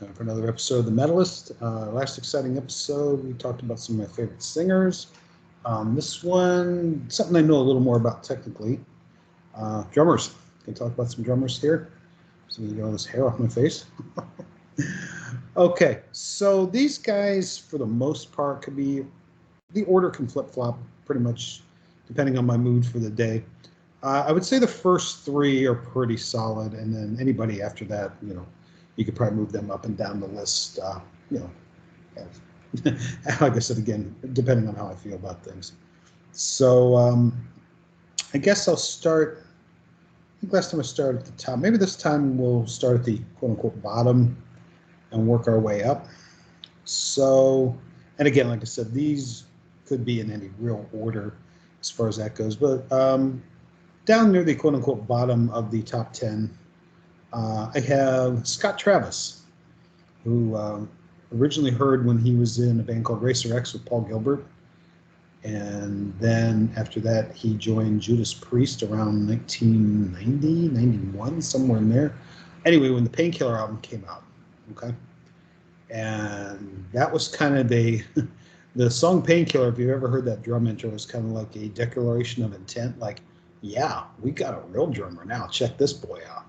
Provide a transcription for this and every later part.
Time for another episode of The Metallist. Last exciting episode, we talked about some of my favorite singers. This one, something I know a little more about technically. Drummers. Can talk about some drummers here. So you get all this hair off my face. Okay, so these guys, for the most part, could be, the order can flip-flop pretty much depending on my mood for the day. I would say the first three are pretty solid, and then anybody after that, you could probably move them up and down the list, like I said again, depending on how I feel about things. So I guess I'll start, I think last time I started at the top. Maybe this time we'll start at the quote-unquote bottom and work our way up. So, and again, like I said, these could be in any real order as far as that goes, but down near the quote-unquote bottom of the top 10, I have Scott Travis, who originally heard when he was in a band called Racer X with Paul Gilbert. And then after that, he joined Judas Priest around 1990, 91, somewhere in there. Anyway, when the Painkiller album came out, okay? And that was kind of the song Painkiller, if you've ever heard that drum intro, was kind of like a declaration of intent, like, yeah, we got a real drummer now. Check this boy out.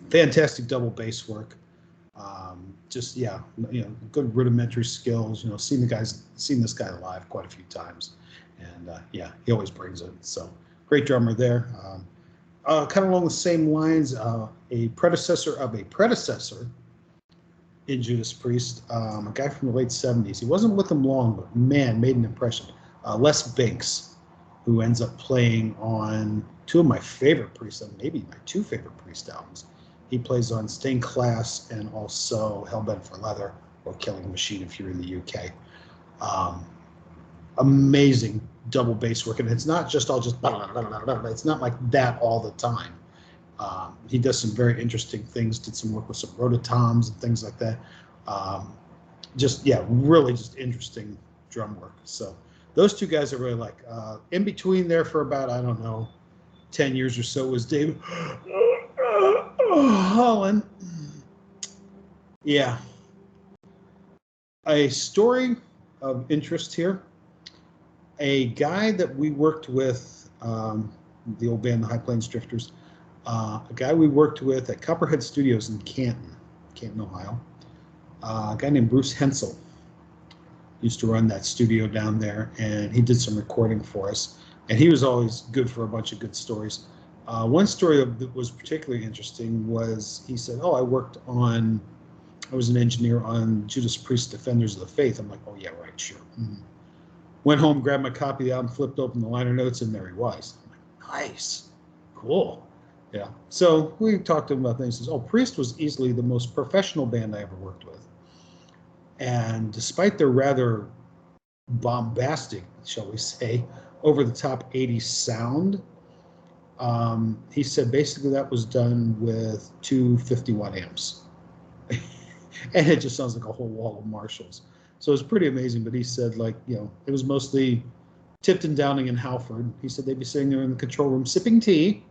Fantastic double bass work. Just good rudimentary skills. Seen this guy live quite a few times, and he always brings it. So great drummer there. Kind of along the same lines, a predecessor of a predecessor in Judas Priest, a guy from the late '70s. He wasn't with them long, but man, made an impression. Les Binks, who ends up playing on two of my favorite Priest, maybe my two favorite Priest albums. He plays on Stained Class and also Hellbent for Leather, or Killing Machine if you're in the UK. Amazing double bass work, and it's not just all just it's not like that all the time. He does some very interesting things, did some work with some rototoms and things like that. Really just interesting drum work. So those two guys I really like. In between there for about, 10 years or so was David Holland. Yeah. A story of interest here. A guy that we worked with, the old band, the High Plains Drifters, a guy we worked with at Copperhead Studios in Canton, Ohio. A guy named Bruce Hensel used to run that studio down there, and he did some recording for us. And he was always good for a bunch of good stories. One story that was particularly interesting was he said, I was an engineer on Judas Priest Defenders of the Faith. I'm like, oh yeah, right, sure. Mm-hmm. Went home, grabbed my copy of the album, flipped open the liner notes, and there he was. I'm like, nice, cool. Yeah. So we talked to him about things. He says, Priest was easily the most professional band I ever worked with. And despite their rather bombastic, shall we say, over-the-top 80s sound, he said basically that was done with two 50-watt amps. And it just sounds like a whole wall of Marshalls. So it's pretty amazing. But he said, it was mostly Tipton, Downing, and Halford. He said they'd be sitting there in the control room sipping tea,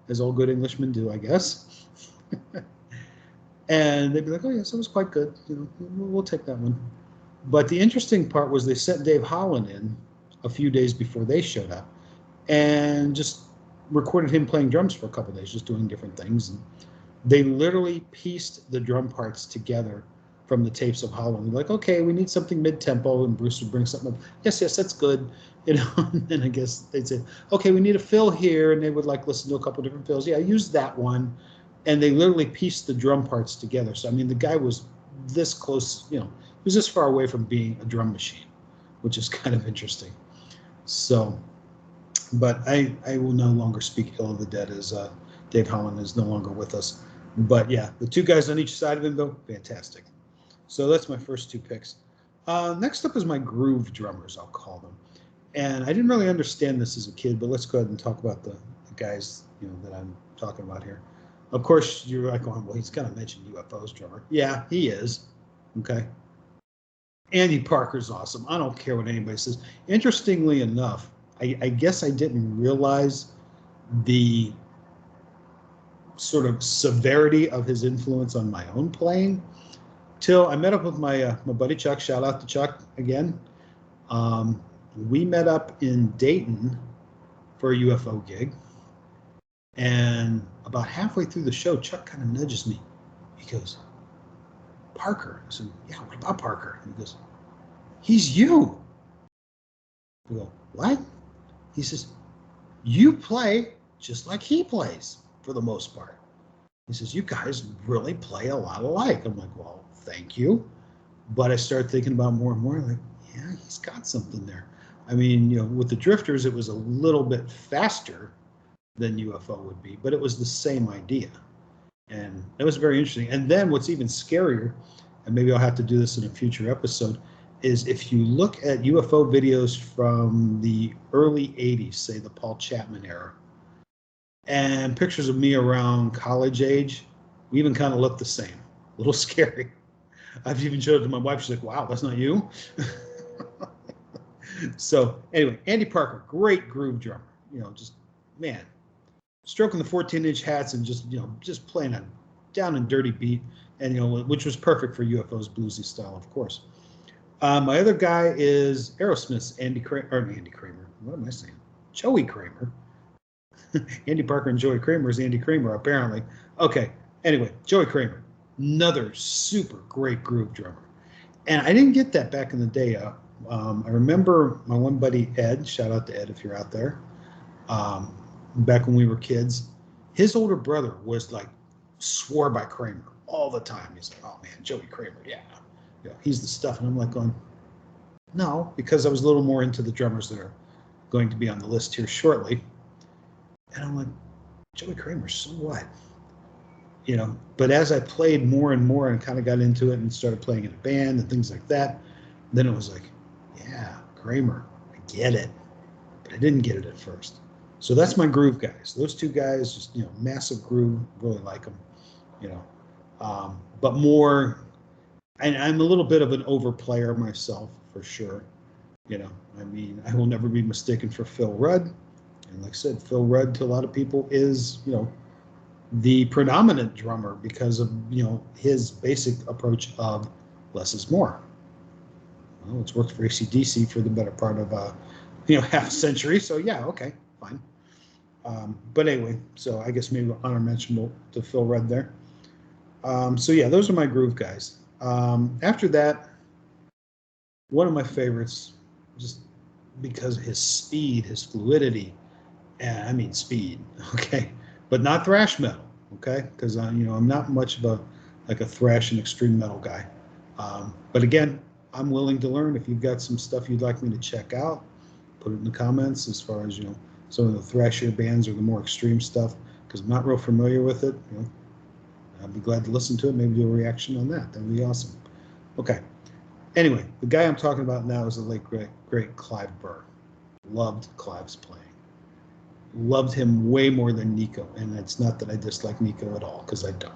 as all good Englishmen do, I guess. And they'd be like, oh, yes, it was quite good. We'll take that one. But the interesting part was they sent Dave Holland in a few days before they showed up and just recorded him playing drums for a couple of days, just doing different things. And they literally pieced the drum parts together from the tapes of Holland. Like, okay, we need something mid-tempo, and Bruce would bring something up. Yes, that's good. And then I guess they'd say, okay, we need a fill here, and they would listen to a couple of different fills. Yeah, use that one. And they literally pieced the drum parts together. So, the guy was this close, he was this far away from being a drum machine, which is kind of interesting. So, but I will no longer speak ill of the dead, as Dave Holland is no longer with us. But yeah, the two guys on each side of him, though, fantastic. So that's my first two picks. Next up is my groove drummers, I'll call them. And I didn't really understand this as a kid, but let's go ahead and talk about the guys, that I'm talking about here. Of course, you're like, well, he's got to mention UFO's drummer. Yeah, he is. Okay. Andy Parker's awesome. I don't care what anybody says. Interestingly enough, I guess I didn't realize the sort of severity of his influence on my own playing, till I met up with my buddy Chuck. Shout out to Chuck again. We met up in Dayton for a UFO gig, and about halfway through the show, Chuck kind of nudges me. He goes, "Parker." I said, "Yeah, what about Parker?" And he goes, "He's you." I go, "What?" He says, "You play just like he plays for the most part." He says, "You guys really play a lot alike." I'm like, "Well, thank you." But I started thinking about more and more, like, yeah, he's got something there. I mean, with the Drifters, it was a little bit faster than UFO would be, but it was the same idea. And it was very interesting. And then what's even scarier, and maybe I'll have to do this in a future episode, is if you look at UFO videos from the early 80s, say the Paul Chapman era, and pictures of me around college age, we even kind of look the same. A little scary. I've even showed it to my wife. She's like, "Wow, that's not you." So anyway, Andy Parker, great groove drummer. Just, man, stroking the 14-inch hats and just playing a down and dirty beat, and which was perfect for UFO's bluesy style, of course. My other guy is Aerosmith's Andy Kramer. What am I saying? Joey Kramer. Andy Parker and Joey Kramer is Andy Kramer, apparently. Okay. Anyway, Joey Kramer, another super great groove drummer. And I didn't get that back in the day. I remember my one buddy, Ed, shout out to Ed if you're out there, back when we were kids, his older brother was like, swore by Kramer all the time. He's like, "Oh man, Joey Kramer, yeah, he's the stuff." And I'm like going, no, because I was a little more into the drummers that are going to be on the list here shortly. And I'm like, Joey Kramer, so what? But as I played more and more and kind of got into it and started playing in a band and things like that, then it was like, yeah, Kramer, I get it. But I didn't get it at first. So that's my groove guys. Those two guys, just, massive groove, really like them, but more, and I'm a little bit of an overplayer myself, for sure. I mean, I will never be mistaken for Phil Rudd. And like I said, Phil Rudd to a lot of people is, the predominant drummer because of, his basic approach of less is more. Well, it's worked for AC/DC for the better part of, half a century. So yeah, okay, fine. But anyway, so I guess maybe honor mention to Phil Rudd there. So yeah, those are my groove guys. After that, one of my favorites, just because of his speed, his fluidity, and I mean speed, okay, but not thrash metal, okay, because I'm not much of a thrash and extreme metal guy. But again, I'm willing to learn. If you've got some stuff you'd like me to check out, put it in the comments as far as some of the thrashier bands or the more extreme stuff, because I'm not real familiar with it. I'd be glad to listen to it, maybe do a reaction on that. That'd be awesome. Okay. Anyway, the guy I'm talking about now is the late great Clive Burr. Loved Clive's playing. Loved him way more than Nico, and it's not that I dislike Nico at all, because I don't.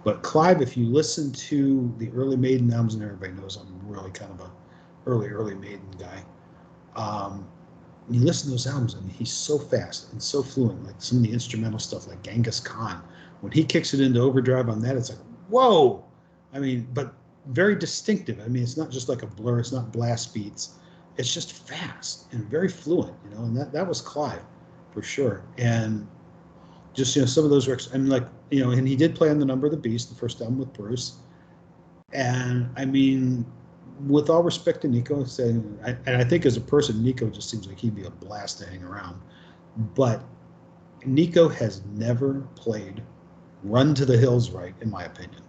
But Clive, if you listen to the early Maiden albums, and everybody knows I'm really kind of a early Maiden guy. You listen to those albums, and he's so fast and so fluent. Like some of the instrumental stuff, like Genghis Khan, when he kicks it into overdrive on that, it's like, whoa! I mean, but very distinctive. I mean, it's not just like a blur. It's not blast beats. It's just fast and very fluent, and that was Clive for sure. And just, some of those works, and like, and he did play on The Number of the Beast, the first album with Bruce. And I mean, with all respect to Nico, and I think as a person, Nico just seems like he'd be a blast to hang around. But Nico has never played Run to the Hills right, in my opinion.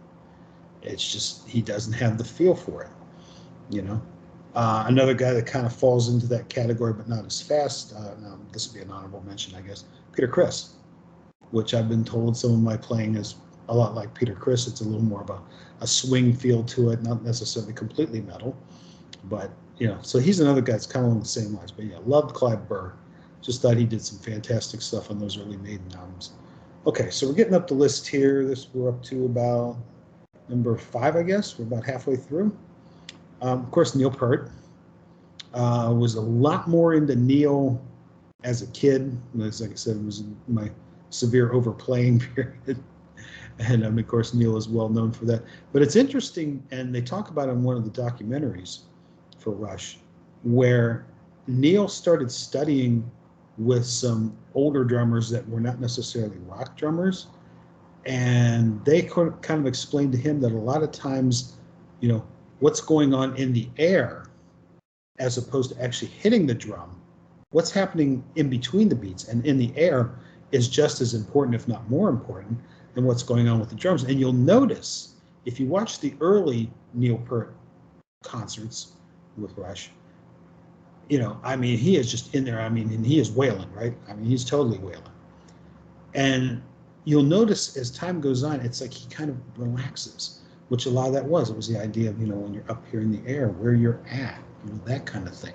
It's just, he doesn't have the feel for it, Another guy that kind of falls into that category, but not as fast. Now, this would be an honorable mention, I guess. Peter Criss, which I've been told some of my playing is a lot like Peter Criss. It's a little more of a swing feel to it, not necessarily completely metal, but so he's another guy that's kind of along the same lines. But yeah, loved Clive Burr. Just thought he did some fantastic stuff on those early Maiden albums. Okay, so we're getting up the list here. We're up to about number 5, I guess. We're about halfway through. Of course, Neil Peart. Was a lot more into Neil as a kid. Like I said, it was my severe overplaying period. And of course, Neil is well known for that. But it's interesting, and they talk about it in one of the documentaries for Rush, where Neil started studying with some older drummers that were not necessarily rock drummers. And they kind of explained to him that a lot of times, what's going on in the air as opposed to actually hitting the drum, what's happening in between the beats and in the air is just as important, if not more important, than what's going on with the drums. And you'll notice, if you watch the early Neil Peart concerts with Rush, he is just in there, and he is wailing, right? He's totally wailing. And you'll notice as time goes on, it's like he kind of relaxes, which a lot of that was. It was the idea of, when you're up here in the air, where you're at, that kind of thing,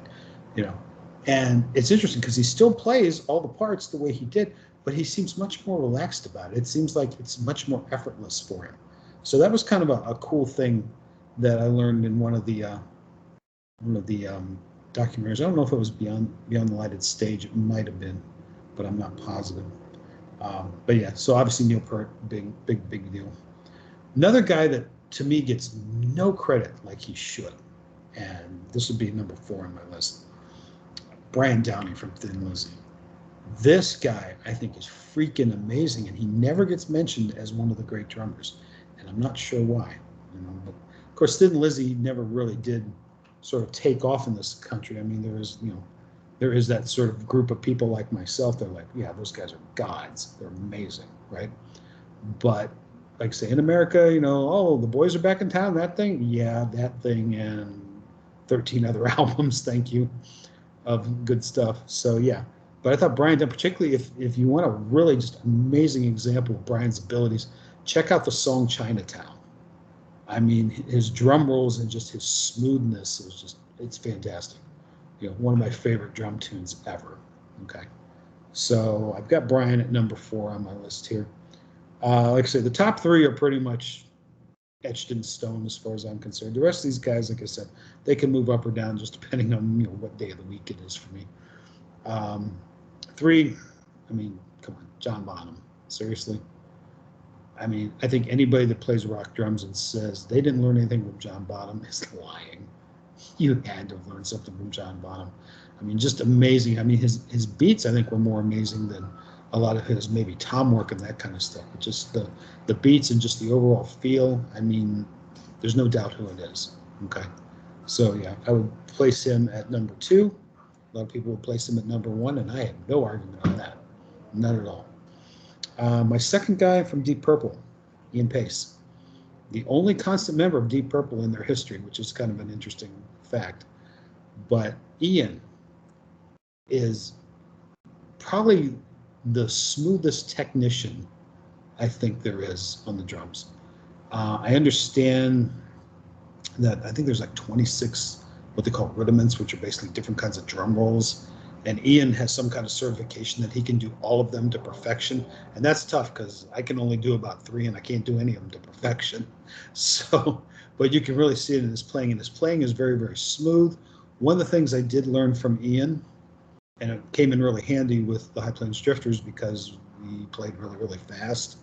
And it's interesting because he still plays all the parts the way he did, but he seems much more relaxed about it. It seems like it's much more effortless for him. So that was kind of a cool thing that I learned in one of the documentaries. I don't know if it was Beyond the Lighted Stage. It might have been, but I'm not positive. But yeah, so obviously Neil Peart, big deal. Another guy that to me gets no credit like he should, and this would be number 4 on my list, Brian Downey from Thin Lizzy. This guy, I think, is freaking amazing, and he never gets mentioned as one of the great drummers, and I'm not sure why. But of course, Thin Lizzy never really did sort of take off in this country. There is that sort of group of people like myself. They're like, yeah, those guys are gods. They're amazing, right? But like say in America, oh, the boys are back in town. That thing, yeah, that thing, and 13 other albums. Thank you, of good stuff. So yeah. But I thought Brian, particularly if you want a really just amazing example of Brian's abilities, check out the song Chinatown. His drum rolls and just his smoothness is it's fantastic. One of my favorite drum tunes ever. Okay. So I've got Brian at number 4 on my list here. Like I said, the top 3 are pretty much etched in stone as far as I'm concerned. The rest of these guys, like I said, they can move up or down just depending on what day of the week it is for me. 3, come on, John Bonham. Seriously. I think anybody that plays rock drums and says they didn't learn anything from John Bonham is lying. You had to have learned something from John Bonham. Just amazing. His beats, I think, were more amazing than a lot of his maybe tom work and that kind of stuff. But just the beats and just the overall feel, there's no doubt who it is. Okay. So yeah, I would place him at number 2. A lot of people would place him at number 1, and I have no argument on that. None at all. My second guy from Deep Purple, Ian Pace. The only constant member of Deep Purple in their history, which is kind of an interesting fact. But Ian is probably the smoothest technician I think there is on the drums. I understand that I think there's like 26 what they call rudiments, which are basically different kinds of drum rolls. And Ian has some kind of certification that he can do all of them to perfection. And that's tough because I can only do about 3 and I can't do any of them to perfection. So, but you can really see it in his playing. And his playing is very, very smooth. One of the things I did learn from Ian, and it came in really handy with the High Plains Drifters because we played really, really fast,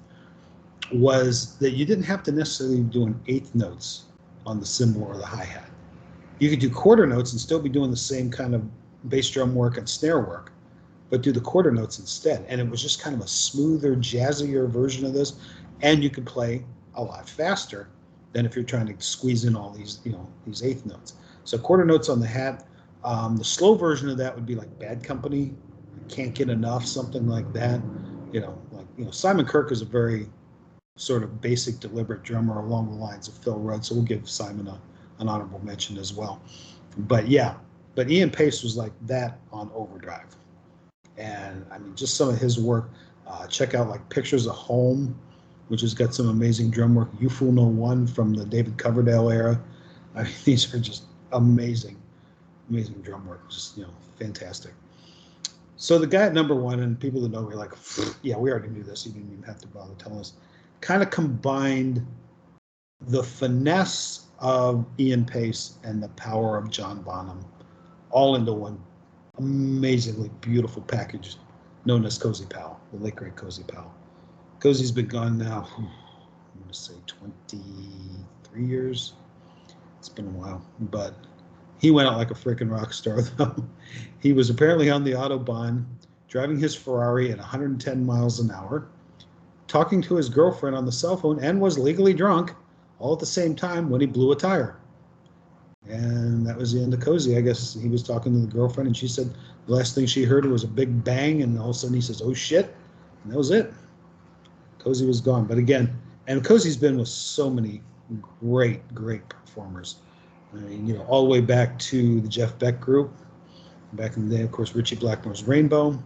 was that you didn't have to necessarily be doing 1/8 notes on the cymbal or the hi-hat. You could do quarter notes and still be doing the same kind of bass drum work and snare work, but do the quarter notes instead. And it was just kind of a smoother, jazzier version of this. And you could play a lot faster than if you're trying to squeeze in all these, these 1/8 notes. So quarter notes on the hat. The slow version of that would be like Bad Company, Can't Get Enough, something like that. Simon Kirke is a very sort of basic, deliberate drummer along the lines of Phil Rudd. So we'll give Simon an honorable mention as well. But yeah, but Ian Pace was like that on overdrive. And just some of his work, check out like Pictures of Home, which has got some amazing drum work. You Fool No One from the David Coverdale era. These are just amazing drum work, just, fantastic. So the guy at number 1, and people that know me are like, yeah, we already knew this. You didn't even have to bother telling us. Kind of combined the finesse of Ian Pace and the power of John Bonham all into one amazingly beautiful package known as Cozy Powell, the late great Cozy Powell. Cozy's been gone now, I'm going to say 23 years. It's been a while, but he went out like a freaking rock star, though. He was apparently on the Autobahn, driving his Ferrari at 110 miles an hour, talking to his girlfriend on the cell phone, and was legally drunk all at the same time when he blew a tire. And that was the end of Cozy. I guess he was talking to the girlfriend, and she said the last thing she heard was a big bang, and all of a sudden he says, "Oh shit," and that was it. Cozy was gone. But again, and Cozy's been with so many great performers. I mean, all the way back to the Jeff Beck group. Back in the day, of course, Ritchie Blackmore's Rainbow.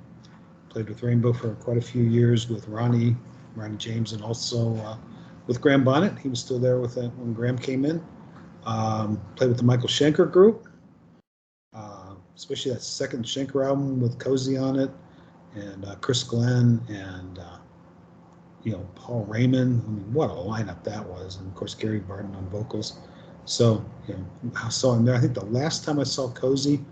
Played with Rainbow for quite a few years with Ronnie James, and also with Graham Bonnet. He was still there with when Graham came in. Played with the Michael Schenker group, especially that second Schenker album with Cozy on it, and Chris Glenn, and Paul Raymond. I mean, what a lineup that was, and of course Gary Barton on vocals. So I saw him there. I think the last time I saw Cozy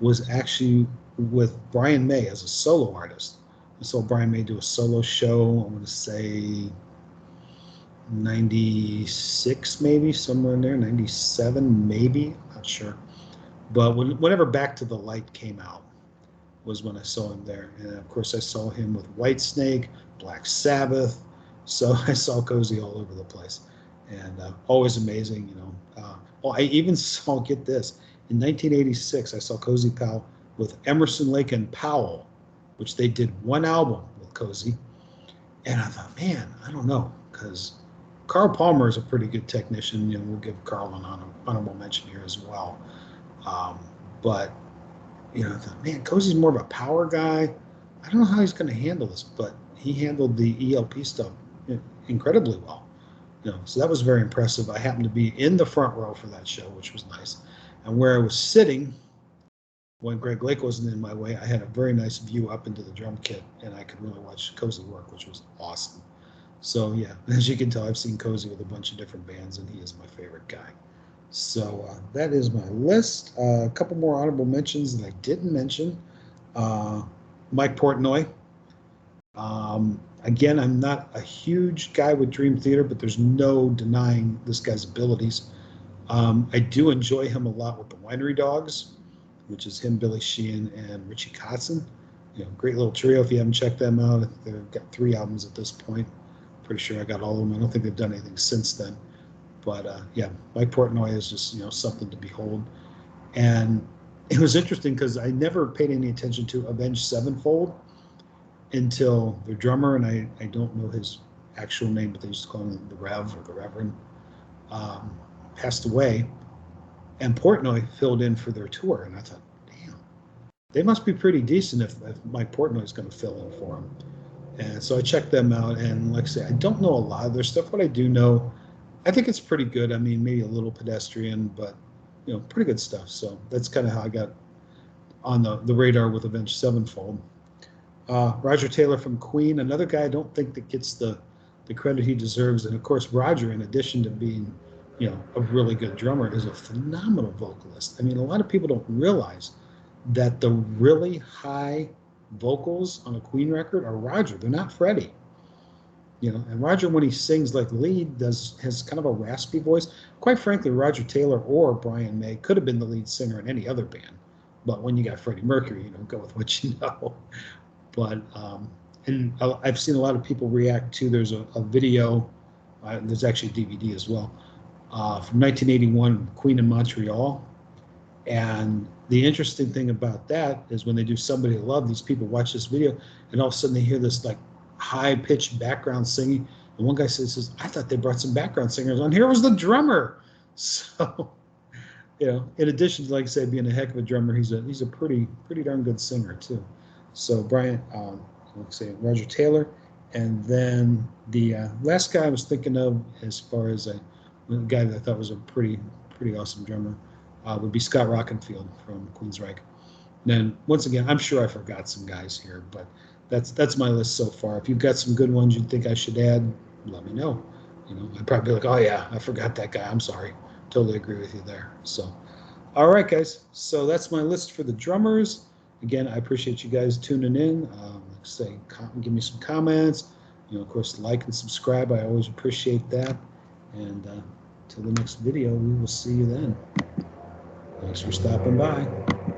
was actually with Brian May as a solo artist. I saw Brian May do a solo show. I'm going to say 96, maybe somewhere in there, 97, maybe, not sure. But whenever Back to the Light came out was when I saw him there. And of course I saw him with Whitesnake, Black Sabbath. So I saw Cozy all over the place, and always amazing. I even saw, get this, in 1986 I saw Cozy Powell with Emerson, Lake and Powell, which they did one album with Cozy. And I thought, man, I don't know, because Carl Palmer is a pretty good technician. We'll give Carl an honorable mention here as well. But I thought, man, Cozy's more of a power guy. I don't know how he's going to handle this, but he handled the ELP stuff incredibly well. So that was very impressive. I happened to be in the front row for that show, which was nice. And where I was sitting, when Greg Lake wasn't in my way, I had a very nice view up into the drum kit, and I could really watch Cozy work, which was awesome. So yeah, as you can tell, I've seen Cozy with a bunch of different bands, and he is my favorite guy. So that is my list. A couple more honorable mentions that I didn't mention. Mike Portnoy. Again, I'm not a huge guy with Dream Theater, but there's no denying this guy's abilities. I do enjoy him a lot with the Winery Dogs, which is him, Billy Sheehan, and Richie Kotzen. Great little trio if you haven't checked them out. They've got 3 albums at this point. Pretty sure I got all of them. I don't think they've done anything since then. But yeah, Mike Portnoy is just something to behold. And it was interesting because I never paid any attention to Avenged Sevenfold until their drummer, and I don't know his actual name, but they used to call him the Rev or the Reverend, passed away, and Portnoy filled in for their tour. And I thought, damn, they must be pretty decent if Mike Portnoy is going to fill in for them. And so I checked them out, and like I say, I don't know a lot of their stuff. What I do know, I think it's pretty good. I mean, maybe a little pedestrian, but pretty good stuff. So that's kind of how I got on the radar with Avenged Sevenfold. Roger Taylor from Queen, another guy I don't think that gets the credit he deserves. And of course, Roger, in addition to being a really good drummer, is a phenomenal vocalist. I mean, a lot of people don't realize that the really high vocals on a Queen record are Roger. They're not Freddie. And Roger, when he sings like lead, has kind of a raspy voice. Quite frankly, Roger Taylor or Brian May could have been the lead singer in any other band. But when you got Freddie Mercury, go with what you know. But and I've seen a lot of people react to, there's a video, there's actually a DVD as well, from 1981, Queen in Montreal. And the interesting thing about that is when they do Somebody to Love, these people watch this video, and all of a sudden they hear this like high-pitched background singing. And one guy says, I thought they brought some background singers on. Here was the drummer. So, in addition to, like I say, being a heck of a drummer, he's a pretty darn good singer too. So Brian, let's say Roger Taylor, and then the last guy I was thinking of, as far as a guy that I thought was a pretty awesome drummer, would be Scott Rockenfield from Queensryche. Then once again, I'm sure I forgot some guys here, but that's my list so far. If you've got some good ones you think I should add, let me know. I'd probably be like, oh yeah, I forgot that guy. I'm sorry. Totally agree with you there. So, all right, guys. So that's my list for the drummers. again, I appreciate you guys tuning in. Like I say, give me some comments. Of course, like and subscribe. I always appreciate that. And till the next video, we will see you then. Thanks for stopping by.